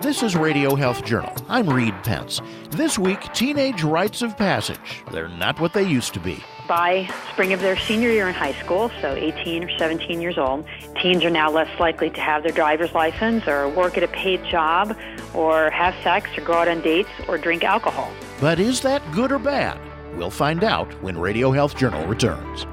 This is Radio Health Journal. I'm Reed Pence. This week, teenage rites of passage. They're not what they used to be. By spring of their senior year in high school, so 18 or 17 years old, teens are now less likely to have their driver's license or work at a paid job or have sex or go out on dates or drink alcohol. But is that good or bad? We'll find out when Radio Health Journal returns.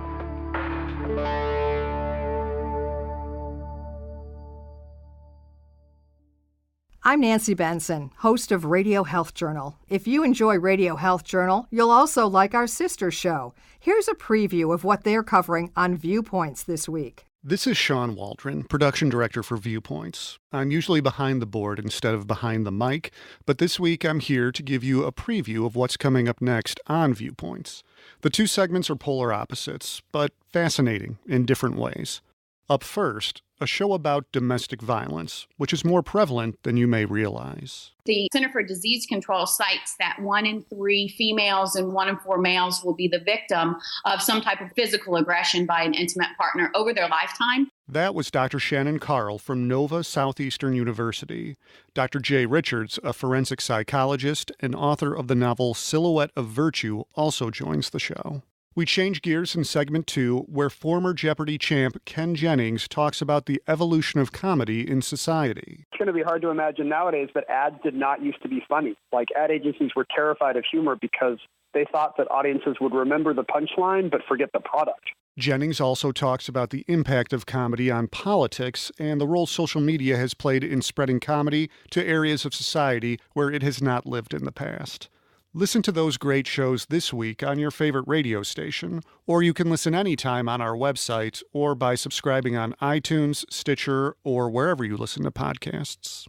I'm Nancy Benson, host of Radio Health Journal. If you enjoy Radio Health Journal, you'll also like our sister show. Here's a preview of what they're covering on Viewpoints this week. This is Sean Waldron, production director for Viewpoints. I'm usually behind the board instead of behind the mic, but this week I'm here to give you a preview of what's coming up next on Viewpoints. The two segments are polar opposites, but fascinating in different ways. Up first, a show about domestic violence, which is more prevalent than you may realize. The Center for Disease Control cites that 1 in 3 females and 1 in 4 males will be the victim of some type of physical aggression by an intimate partner over their lifetime. That was Dr. Shannon Carl from Nova Southeastern University. Dr. Jay Richards, a forensic psychologist and author of the novel Silhouette of Virtue, also joins the show. We change gears in segment 2, where former Jeopardy champ Ken Jennings talks about the evolution of comedy in society. It's going to be hard to imagine nowadays, but ads did not used to be funny. Like, ad agencies were terrified of humor because they thought that audiences would remember the punchline but forget the product. Jennings also talks about the impact of comedy on politics and the role social media has played in spreading comedy to areas of society where it has not lived in the past. Listen to those great shows this week on your favorite radio station, or you can listen anytime on our website or by subscribing on iTunes, Stitcher, or wherever you listen to podcasts.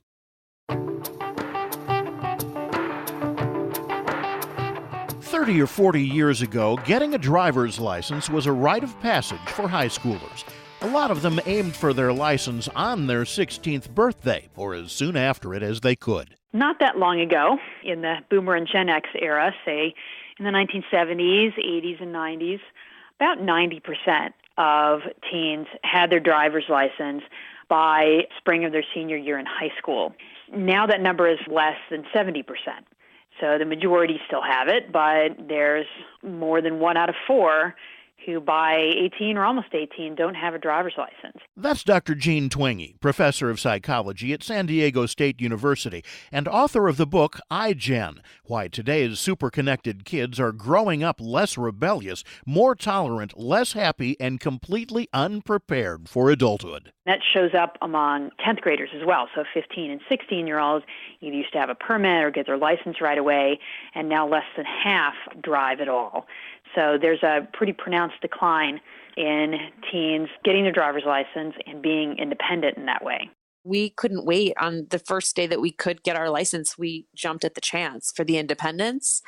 30 or 40 years ago, getting a driver's license was a rite of passage for high schoolers. A lot of them aimed for their license on their 16th birthday, or as soon after it as they could. Not that long ago, in the Boomer and Gen X era, say in the 1970s, 80s, and 90s, about 90% of teens had their driver's license by spring of their senior year in high school. Now that number is less than 70%. So the majority still have it, but there's more than 1 out of 4 who by 18 or almost 18 don't have a driver's license. That's Dr. Jean Twenge, professor of psychology at San Diego State University and author of the book iGen, Why Today's Super-Connected Kids Are Growing Up Less Rebellious, More Tolerant, Less Happy, and Completely Unprepared for Adulthood. That shows up among 10th graders as well. So 15 and 16-year-olds either used to have a permit or get their license right away, and now less than half drive at all. So there's a pretty pronounced decline in teens getting their driver's license and being independent in that way. We couldn't wait. On the first day that we could get our license, we jumped at the chance for the independence.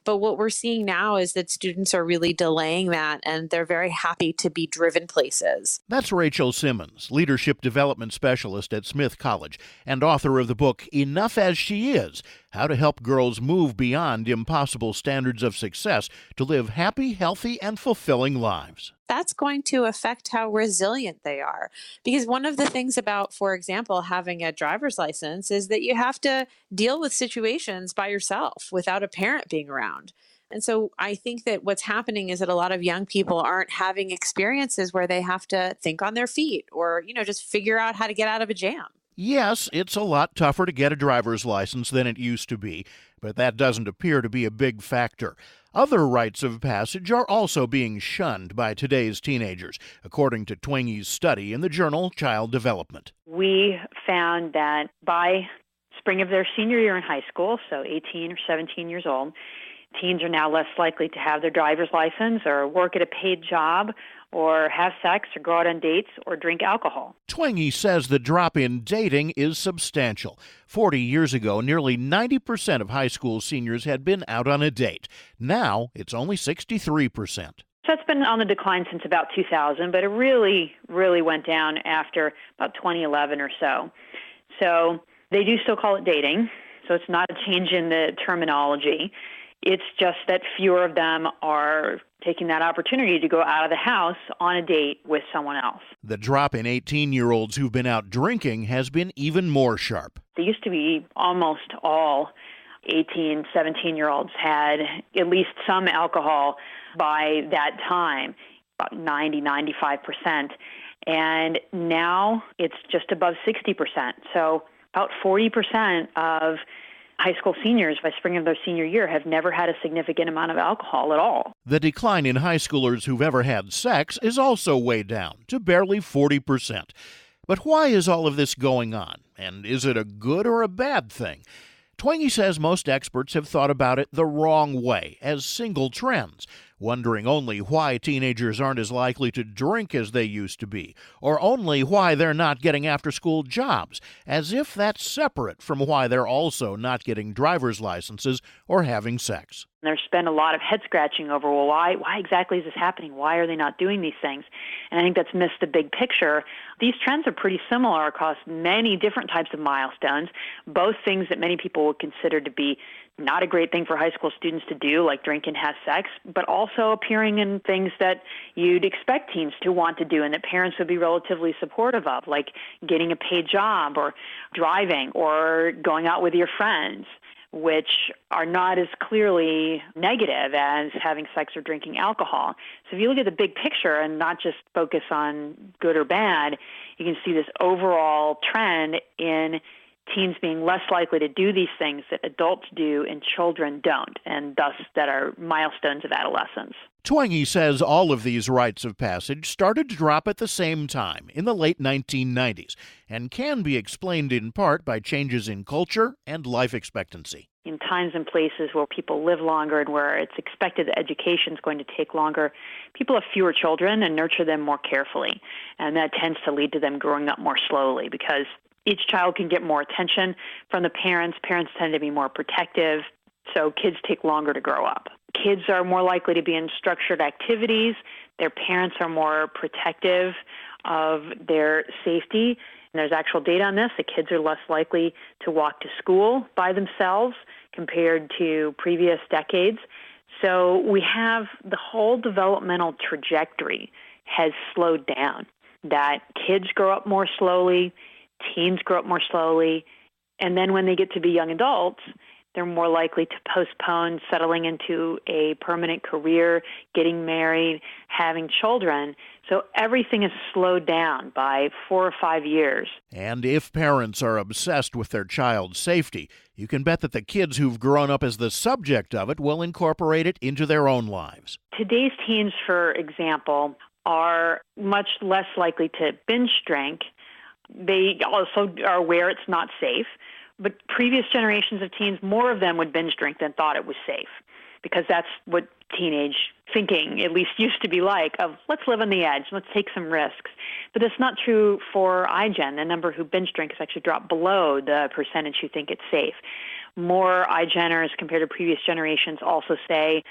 But what we're seeing now is that students are really delaying that, and they're very happy to be driven places. That's Rachel Simmons, leadership development specialist at Smith College and author of the book Enough as She Is, How to Help Girls Move Beyond Impossible Standards of Success to Live Happy, Healthy, and Fulfilling Lives. That's going to affect how resilient they are. Because one of the things about, for example, having a driver's license is that you have to deal with situations by yourself without a parent being around. And so I think that what's happening is that a lot of young people aren't having experiences where they have to think on their feet or, just figure out how to get out of a jam. Yes, it's a lot tougher to get a driver's license than it used to be, but that doesn't appear to be a big factor. Other rites of passage are also being shunned by today's teenagers, according to Twenge's study in the journal Child Development. We found that by spring of their senior year in high school, so 18 or 17 years old, teens are now less likely to have their driver's license or work at a paid job or have sex or go out on dates or drink alcohol. Twenge says the drop in dating is substantial. 40 years ago, nearly 90% of high school seniors had been out on a date. Now, it's only 63%. So that's been on the decline since about 2000, but it really went down after about 2011 or so. So they do still call it dating, so it's not a change in the terminology. It's just that fewer of them are taking that opportunity to go out of the house on a date with someone else. The drop in 18-year-olds who've been out drinking has been even more sharp. They used to be almost all 18, 17-year-olds had at least some alcohol by that time, about 90, 95%. And now it's just above 60%. So about 40% of high school seniors by spring of their senior year have never had a significant amount of alcohol at all. The decline in high schoolers who've ever had sex is also way down to barely 40%. But why is all of this going on? And is it a good or a bad thing? Twangy says most experts have thought about it the wrong way, as single trends, wondering only why teenagers aren't as likely to drink as they used to be, or only why they're not getting after-school jobs, as if that's separate from why they're also not getting driver's licenses or having sex. There's been a lot of head-scratching over, well, why exactly is this happening? Why are they not doing these things? And I think that's missed the big picture. These trends are pretty similar across many different types of milestones, both things that many people would consider to be not a great thing for high school students to do, like drink and have sex, but also appearing in things that you'd expect teens to want to do and that parents would be relatively supportive of, like getting a paid job or driving or going out with your friends, which are not as clearly negative as having sex or drinking alcohol. So if you look at the big picture and not just focus on good or bad, you can see this overall trend in teens being less likely to do these things that adults do and children don't, and thus that are milestones of adolescence. Twangy says all of these rites of passage started to drop at the same time in the late 1990s and can be explained in part by changes in culture and life expectancy. In times and places where people live longer and where it's expected that education is going to take longer, people have fewer children and nurture them more carefully. And that tends to lead to them growing up more slowly because each child can get more attention from the parents. Parents tend to be more protective, so kids take longer to grow up. Kids are more likely to be in structured activities. Their parents are more protective of their safety. And there's actual data on this. The kids are less likely to walk to school by themselves compared to previous decades. So we have the whole developmental trajectory has slowed down, that kids grow up more slowly, teens grow up more slowly, and then when they get to be young adults, they're more likely to postpone settling into a permanent career, getting married, having children. So everything is slowed down by 4 or 5 years. And if parents are obsessed with their child's safety, you can bet that the kids who've grown up as the subject of it will incorporate it into their own lives. Today's teens, for example, are much less likely to binge drink. They also are aware it's not safe. But previous generations of teens, more of them would binge drink than thought it was safe, because that's what teenage thinking at least used to be like, of let's live on the edge, let's take some risks. But that's not true for iGen. The number who binge drink has actually dropped below the percentage who think it's safe. More iGeners compared to previous generations also say,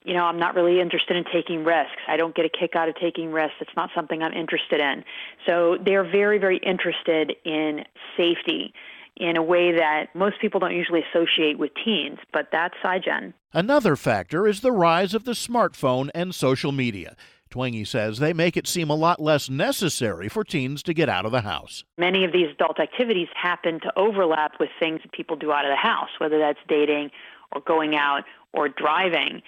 I'm not really interested in taking risks. I don't get a kick out of taking risks. It's not something I'm interested in. So they're very, very interested in safety in a way that most people don't usually associate with teens, but that's iGen. Another factor is the rise of the smartphone and social media. Twangy says they make it seem a lot less necessary for teens to get out of the house. Many of these adult activities happen to overlap with things that people do out of the house, whether that's dating or going out or driving.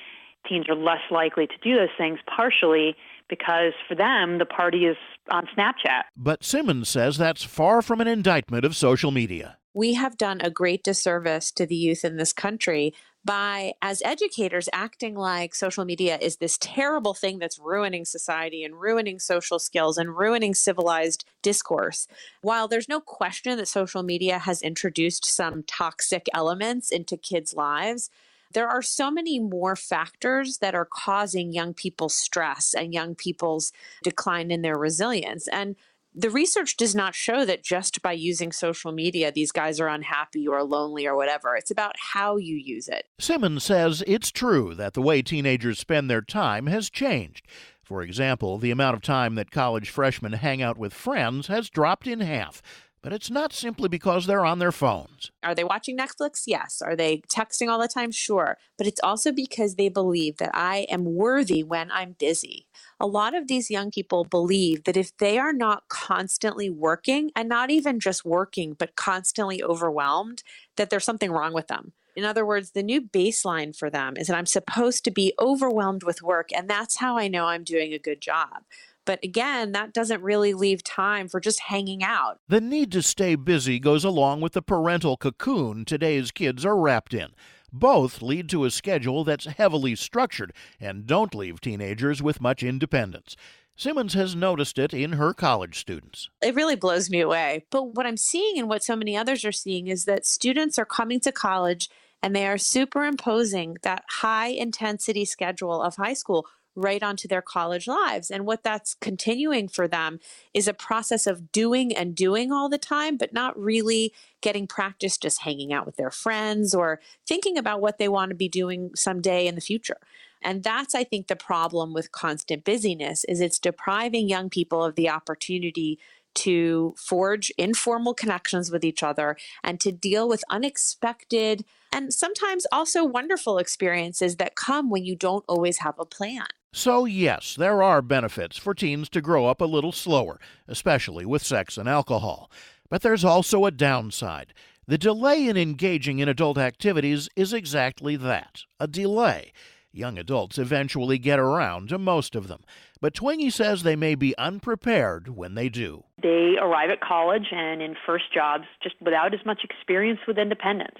Teens are less likely to do those things, partially because for them, the party is on Snapchat. But Simmons says that's far from an indictment of social media. We have done a great disservice to the youth in this country by, as educators, acting like social media is this terrible thing that's ruining society and ruining social skills and ruining civilized discourse. While there's no question that social media has introduced some toxic elements into kids' lives, there are so many more factors that are causing young people's stress and young people's decline in their resilience. And the research does not show that just by using social media, these guys are unhappy or lonely or whatever. It's about how you use it. Simmons says it's true that the way teenagers spend their time has changed. For example, the amount of time that college freshmen hang out with friends has dropped in half. But it's not simply because they're on their phones. Are they watching Netflix? Yes. Are they texting all the time? Sure. But it's also because they believe that I am worthy when I'm busy. A lot of these young people believe that if they are not constantly working, and not even just working, but constantly overwhelmed, that there's something wrong with them. In other words, the new baseline for them is that I'm supposed to be overwhelmed with work, and that's how I know I'm doing a good job. But again, that doesn't really leave time for just hanging out. The need to stay busy goes along with the parental cocoon today's kids are wrapped in. Both lead to a schedule that's heavily structured and don't leave teenagers with much independence. Simmons has noticed it in her college students. It really blows me away. But what I'm seeing and what so many others are seeing is that students are coming to college and they are superimposing that high intensity schedule of high school right onto their college lives. And what that's continuing for them is a process of doing and doing all the time, but not really getting practice just hanging out with their friends or thinking about what they want to be doing someday in the future. And that's, I think, the problem with constant busyness is it's depriving young people of the opportunity to forge informal connections with each other and to deal with unexpected and sometimes also wonderful experiences that come when you don't always have a plan. So yes, there are benefits for teens to grow up a little slower, especially with sex and alcohol. But there's also a downside. The delay in engaging in adult activities is exactly that, a delay. Young adults eventually get around to most of them, but Twingy says they may be unprepared when they do. They arrive at college and in first jobs just without as much experience with independence,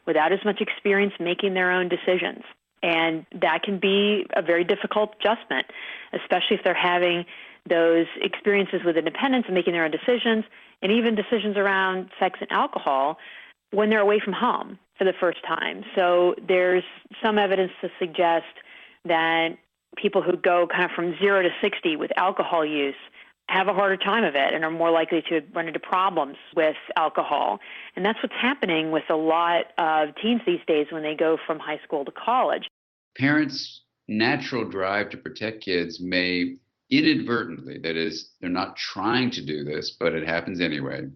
without as much experience making their own decisions. And that can be a very difficult adjustment, especially if they're having those experiences with independence and making their own decisions, and even decisions around sex and alcohol when they're away from home for the first time. So there's some evidence to suggest that people who go kind of from 0 to 60 with alcohol use have a harder time of it and are more likely to run into problems with alcohol. And that's what's happening with a lot of teens these days when they go from high school to college. Parents' natural drive to protect kids may inadvertently, that is, they're not trying to do this, but it happens anyway,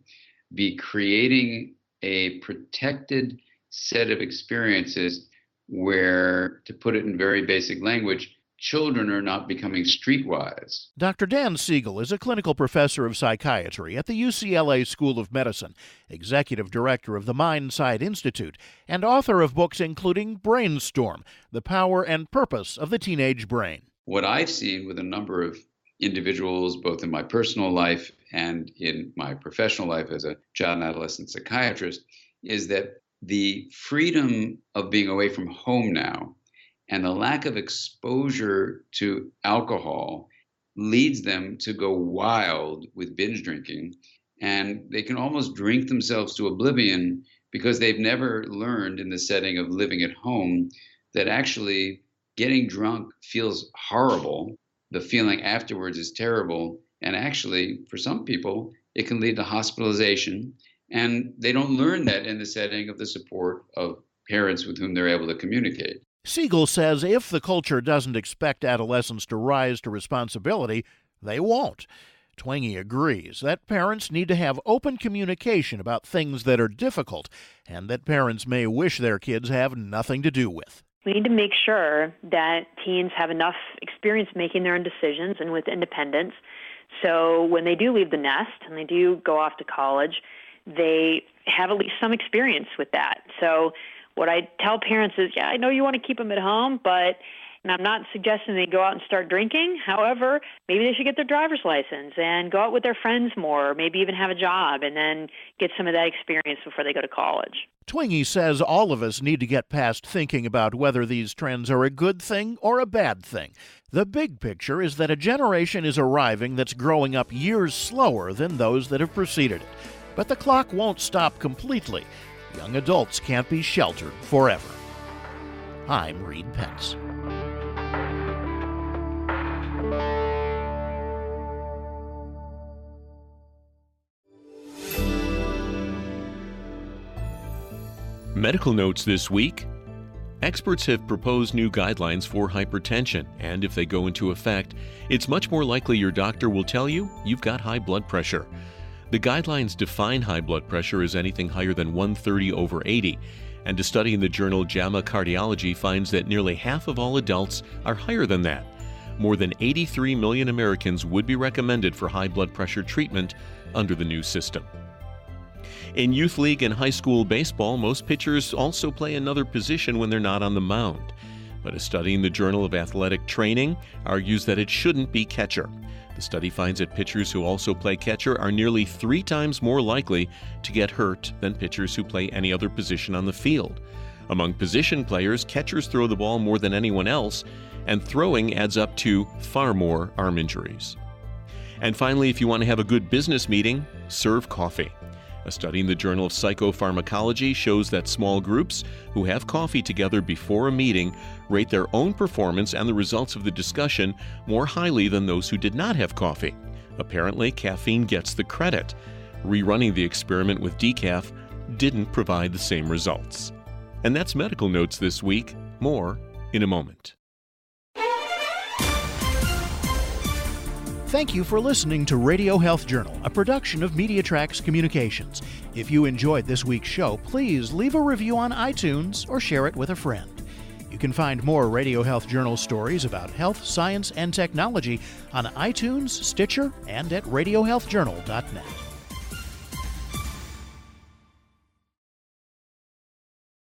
be creating a protected set of experiences where, to put it in very basic language, children are not becoming streetwise. Dr. Dan Siegel is a clinical professor of psychiatry at the UCLA School of Medicine, executive director of the Mindside Institute, and author of books including Brainstorm, The Power and Purpose of the Teenage Brain. What I've seen with a number of individuals, both in my personal life and in my professional life as a child and adolescent psychiatrist, is that the freedom of being away from home now and the lack of exposure to alcohol leads them to go wild with binge drinking, and they can almost drink themselves to oblivion because they've never learned in the setting of living at home that actually getting drunk feels horrible. The feeling afterwards is terrible, and actually, for some people, it can lead to hospitalization, and they don't learn that in the setting of the support of parents with whom they're able to communicate. Siegel says if the culture doesn't expect adolescents to rise to responsibility, they won't. Twingy agrees that parents need to have open communication about things that are difficult and that parents may wish their kids have nothing to do with. We need to make sure that teens have enough experience making their own decisions and with independence. So when they do leave the nest and they do go off to college, they have at least some experience with that. So what I tell parents is, I know you want to keep them at home, but and I'm not suggesting they go out and start drinking. However, maybe they should get their driver's license and go out with their friends more, or maybe even have a job and then get some of that experience before they go to college. Twingy says all of us need to get past thinking about whether these trends are a good thing or a bad thing. The big picture is that a generation is arriving that's growing up years slower than those that have preceded it. But the clock won't stop completely. Young adults can't be sheltered forever. I'm Reed Pence. Medical notes this week. Experts have proposed new guidelines for hypertension, and if they go into effect, it's much more likely your doctor will tell you you've got high blood pressure. The guidelines define high blood pressure as anything higher than 130/80, and a study in the journal JAMA Cardiology finds that nearly half of all adults are higher than that. More than 83 million Americans would be recommended for high blood pressure treatment under the new system. In youth league and high school baseball, most pitchers also play another position when they're not on the mound. But a study in the Journal of Athletic Training argues that it shouldn't be catcher. The study finds that pitchers who also play catcher are nearly 3 times more likely to get hurt than pitchers who play any other position on the field. Among position players, catchers throw the ball more than anyone else, and throwing adds up to far more arm injuries. And finally, if you want to have a good business meeting, serve coffee. A study in the Journal of Psychopharmacology shows that small groups who have coffee together before a meeting rate their own performance and the results of the discussion more highly than those who did not have coffee. Apparently, caffeine gets the credit. Rerunning the experiment with decaf didn't provide the same results. And that's Medical Notes this week. More in a moment. Thank you for listening to Radio Health Journal, a production of MediaTrax Communications. If you enjoyed this week's show, please leave a review on iTunes or share it with a friend. You can find more Radio Health Journal stories about health, science, and technology on iTunes, Stitcher, and at radiohealthjournal.net.